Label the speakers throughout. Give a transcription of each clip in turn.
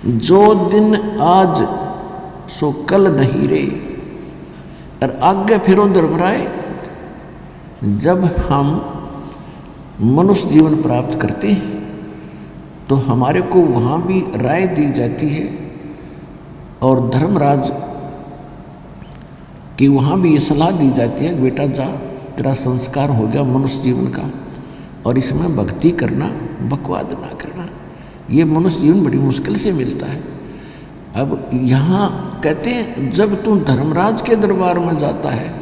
Speaker 1: जो दिन आज सो कल नहीं रे। और आगे फिरो धर्मराय, जब हम मनुष्य जीवन प्राप्त करते हैं तो हमारे को वहाँ भी राय दी जाती है और धर्मराज कि वहाँ भी ये सलाह दी जाती है, बेटा जा, तेरा संस्कार हो गया मनुष्य जीवन का, और इसमें भक्ति करना, बकवाद ना करना। ये मनुष्य जीवन बड़ी मुश्किल से मिलता है। अब यहाँ कहते हैं जब तू धर्मराज के दरबार में जाता है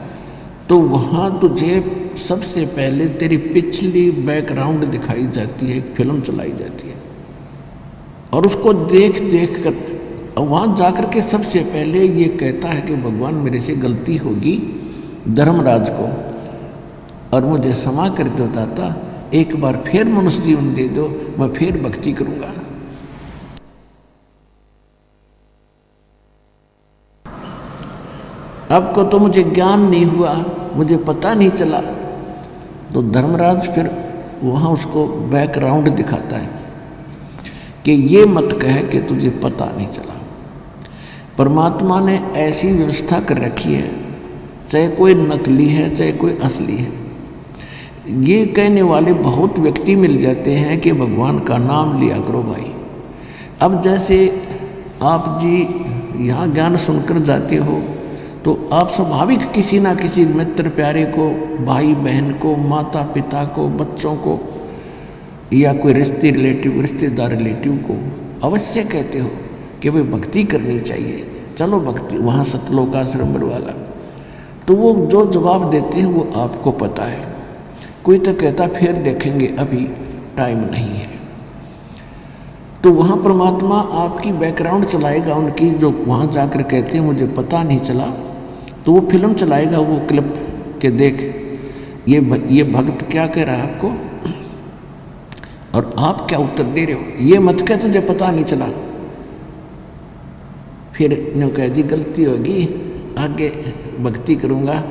Speaker 1: तो वहाँ तुझे सबसे पहले तेरी पिछली बैकग्राउंड दिखाई जाती है, एक फिल्म चलाई जाती है, और उसको देख देख कर वहाँ जाकर के सबसे पहले ये कहता है कि भगवान मेरे से गलती होगी धर्मराज को, और मुझे क्षमा कर दो दाता, एक बार फिर मनुष्य जीवन दे दो, मैं फिर भक्ति करूँगा। अब को तो मुझे ज्ञान नहीं हुआ, मुझे पता नहीं चला। तो धर्मराज फिर वहाँ उसको बैकग्राउंड दिखाता है कि ये मत कह कि तुझे पता नहीं चला। परमात्मा ने ऐसी व्यवस्था कर रखी है, चाहे कोई नकली है चाहे कोई असली है, ये कहने वाले बहुत व्यक्ति मिल जाते हैं कि भगवान का नाम लिया करो भाई। अब जैसे आप जी यहाँ ज्ञान सुनकर जाते हो तो आप स्वाभाविक किसी ना किसी मित्र प्यारे को, भाई बहन को, माता पिता को, बच्चों को, या कोई रिश्तेदार रिलेटिव को अवश्य कहते हो कि भाई भक्ति करनी चाहिए, चलो भक्ति, वहाँ सतलोकाश्रम वाला। तो वो जो जवाब देते हैं वो आपको पता है। कोई तो कहता फिर देखेंगे, अभी टाइम नहीं है। तो वहाँ परमात्मा आपकी बैकग्राउंड चलाएगा उनकी, जो वहाँ जाकर कहते हैं मुझे पता नहीं चला, तो वो फिल्म चलाएगा, वो क्लिप के देख ये भक्त क्या कह रहा है आपको, और आप क्या उत्तर दे रहे हो। ये मत कह तुझे पता नहीं चला, फिर न्यू कह जी गलती होगी, आगे भक्ति करूँगा,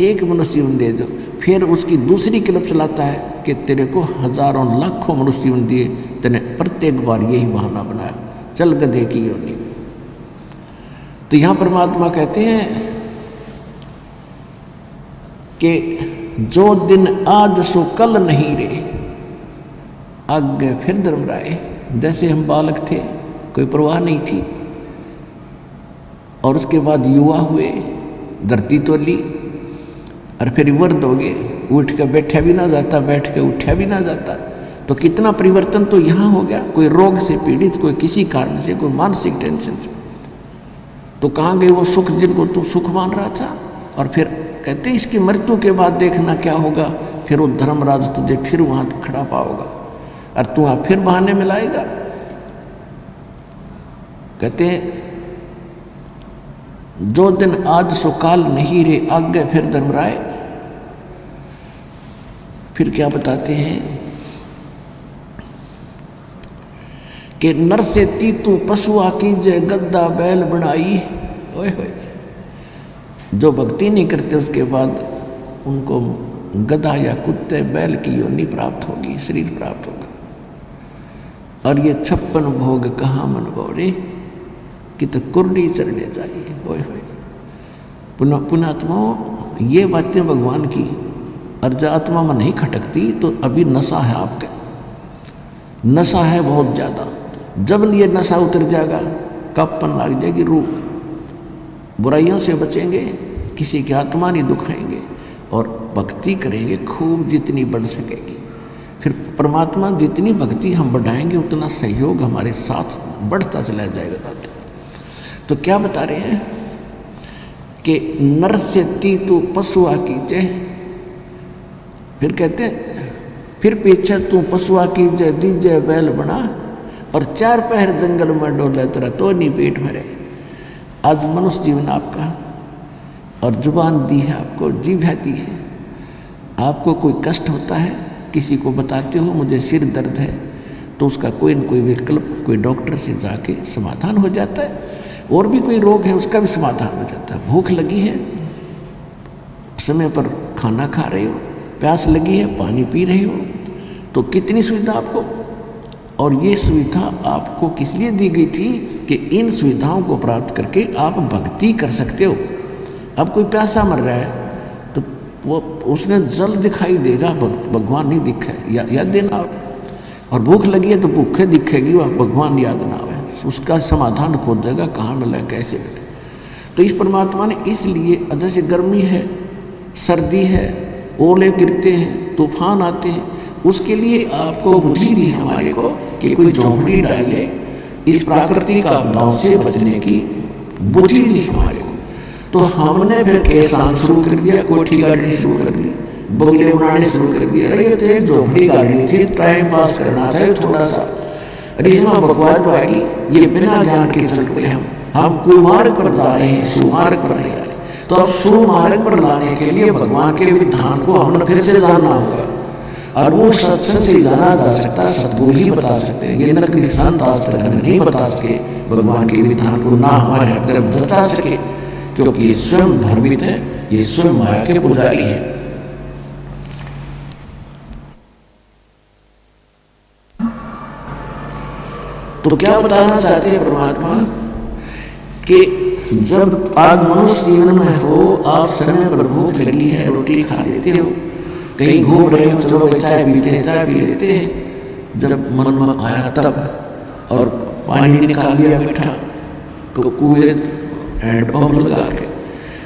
Speaker 1: एक मनुष्य जीवन दे दो। फिर उसकी दूसरी क्लिप चलाता है कि तेरे को हजारों लाखों मनुष्य जीवन दिए, तेने प्रत्येक बार यही बहाना बनाया, चल गधे की योनि। तो यहाँ परमात्मा कहते हैं कि जो दिन आज सो कल नहीं रे। आगे फिर धर्मराय, जैसे हम बालक थे, कोई परवाह नहीं थी, और उसके बाद युवा हुए, धरती तोली, और फिर वृद्ध हो गए, उठ के बैठा भी ना जाता, बैठ के उठा भी ना जाता। तो कितना परिवर्तन तो यहाँ हो गया। कोई रोग से पीड़ित, कोई किसी कारण से, कोई मानसिक टेंशन से, तो कहाँ गए वो सुख जिनको तू सुख मान रहा था। और फिर कहते इसकी मृत्यु के बाद देखना क्या होगा, फिर वो धर्मराज तुझे फिर वहाँ खड़ा पाओगा और तू वहाँ फिर बहाने में लाएगा। कहते जो दिन आज सो काल नहीं रे। आगे फिर धर्मराय फिर क्या बताते हैं कि नर से तीतू पशुआ की जय गद्दा बैल बनाई। ओए होए, जो भक्ति नहीं करते उसके बाद उनको गधा या कुत्ते बैल की योनि प्राप्त होगी, शरीर प्राप्त होगा। और ये 56 भोग कहाँ मन बोरे कि तो कुर्डी चढ़ने चाहिए। ओए होए, पुण्यात्माओं, ये बातें भगवान की, और जो आत्मा में नहीं खटकती तो अभी नशा है आपके, नशा है बहुत ज़्यादा। जब ये नशा उतर जाएगा, कपन लग जाएगी, रूह, बुराइयों से बचेंगे, किसी की आत्मा नहीं दुखाएंगे, और भक्ति करेंगे खूब जितनी बढ़ सकेगी। फिर परमात्मा जितनी भक्ति हम बढ़ाएंगे उतना सहयोग हमारे साथ बढ़ता चला जाएगा। तो क्या बता रहे हैं कि नर से तीतु पशुआ कीजे। फिर कहते हैं फिर पीछे तू पशुआ कीजे दीजे बैल बना, और 4 पहर जंगल में डोले तेरा तो नहीं पेट भरे। आज मनुष्य जीवन आपका, और जुबान दी है आपको, जीभ दी है। आपको कोई कष्ट होता है, किसी को बताते हो मुझे सिर दर्द है, तो उसका कोई न कोई विकल्प, कोई डॉक्टर से जाके समाधान हो जाता है। और भी कोई रोग है उसका भी समाधान हो जाता है। भूख लगी है, समय पर खाना खा रहे हो, प्यास लगी है, पानी पी रही हो, तो कितनी सुविधा आपको। और ये सुविधा आपको किस लिए दी गई थी कि इन सुविधाओं को प्राप्त करके आप भक्ति कर सकते हो। अब कोई प्यासा मर रहा है तो वो उसने जल दिखाई देगा, भगवान नहीं दिखे याद देना। और भूख लगी है तो भूखे दिखेगी, वह भगवान याद ना आए, उसका समाधान खोजेगा कहाँ मिला कैसे मिले। तो इस परमात्मा ने इसलिए जैसे गर्मी है, सर्दी है, ओले गिरते हैं, तूफान आते हैं, उसके लिए आपको बुद्धि दी हमारे को कि कोई झोंपड़ी डाले, इस प्राकृतिक आपदाओं से बचने की बुद्धि दी हमारे को। तो हमने फिर केसान शुरू कर दिया, कोठी गाड़नी शुरू कर दी, बगले बनाने शुरू कर दिया। अरे ये तो एक झोंपड़ी गाड़नी थी, टाइम पास करना था थोड़ा सा। अरे इसमें बकवास भागी, ये बिना ज्ञान के चल रहे हम कुमार्ग पर जा रहे हैं, सुमार्ग पर नहीं आ रहे। तो अब सुमार्ग पर लाने के लिए भगवान के विधान को हमने फिर से जानना होगा। और वो सत्संग से जाना जा सकता, सद्गुरु ही बता सकते हैं। ये नकली संत आज तक हमें नहीं बता सके भगवान के विधान को, ना हमारे हृदय में बता सके, क्योंकि ये स्वयं भ्रमित है, ये स्वयं माया के पुजारी है। तो क्या बताना चाहते हैं परमात्मा कि जब आज मनुष्य जीवन में हो, आप समय पर भूख लगी है, रोटी खा लेते हो, कहीं घूम रहे हो, चलो चाय पीते हैं, चाय पी लेते हैं, जब मन में आया तब, और पानी निकाल लिया मीठा कुएं हैंडपंप लगा के।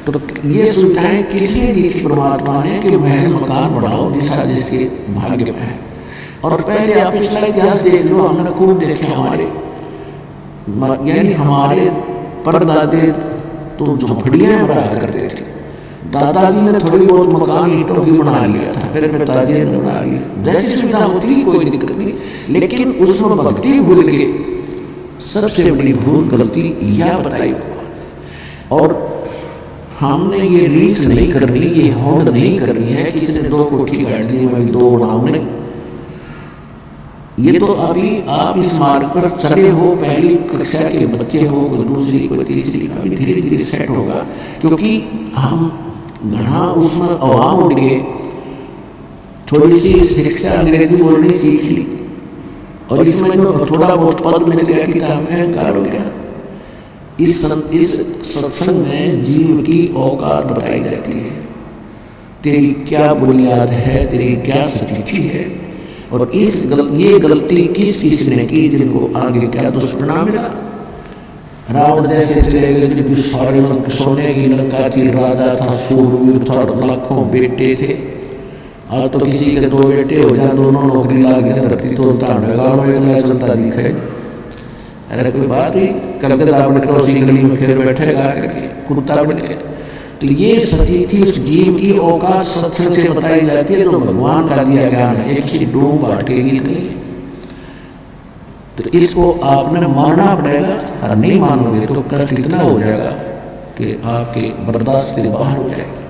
Speaker 1: तो ये सुविधाएं किस लिए दी थी परमात्मा ने कि महल मकान बढ़ाओ दिशा जिसके भाग्य में है। और पहले आप पिछला इतिहास देख लो, हमने खूब देखे हमारे, यानी हमारे परदादे तो झोपड़ियाँ बनाया करते थे। दादाजी ने थोड़ी बहुत मकान ईंटों की बना लिया था, फिर पिताजी ने बना लिया, जैसी सुविधा होती कोई दिक्कत नहीं। लेकिन उसमें भक्ति भूल गए, सबसे बड़ी भूल गलती यह बताई। और हमने ये रीच नहीं करनी, ये होड़ नहीं करनी है कि इसने 2 कोठी गाड़ दी, मैं 2 बनाऊं, नहीं। ये तो अभी आप इस मार्ग पर चले हो, पहली कक्षा के बच्चे हो, कोई दूसरी, कोई तीसरी, अभी धीरे धीरे सेट होगा, क्योंकि हम घना उसमें अवाम उठ गए, थोड़ी सी शिक्षा अंग्रेजी बोलनी सीख ली, और इसमें थोड़ा बहुत पद मिल गया, किताब में अहंकार हो गया। इस सत्संग में जीव की औकात बताई जाती है, तेरी क्या बुनियाद है, तेरी क्या स्थिति है, और ये गलती किस किसने की, जिनको आगे क्या दुष्परिणाम मिला। रावण जैसे चले गए, सारे सोने की लंका थी, राजा था, सूरवीर था, लाखों बेटे थे। आज तो किसी के 2 बेटे हो जाए, दोनों नौकरी लाग गए, धरती तो चलता दिखे। अरे कोई बात ही, कलकत्ता बनकर उसी गली में फिर बैठेगा करके कुत्ता बन के। तो ये सती थी उस जीव की औकात सत्संग से बताई जाती है, तो भगवान का दिया ज्ञान है, एक ही डूब बांटेगी नहीं। तो इसको आपने मानना पड़ेगा, और नहीं मानोगे तो कष्ट इतना हो जाएगा कि आपके बर्दाश्त से बाहर हो जाएगा।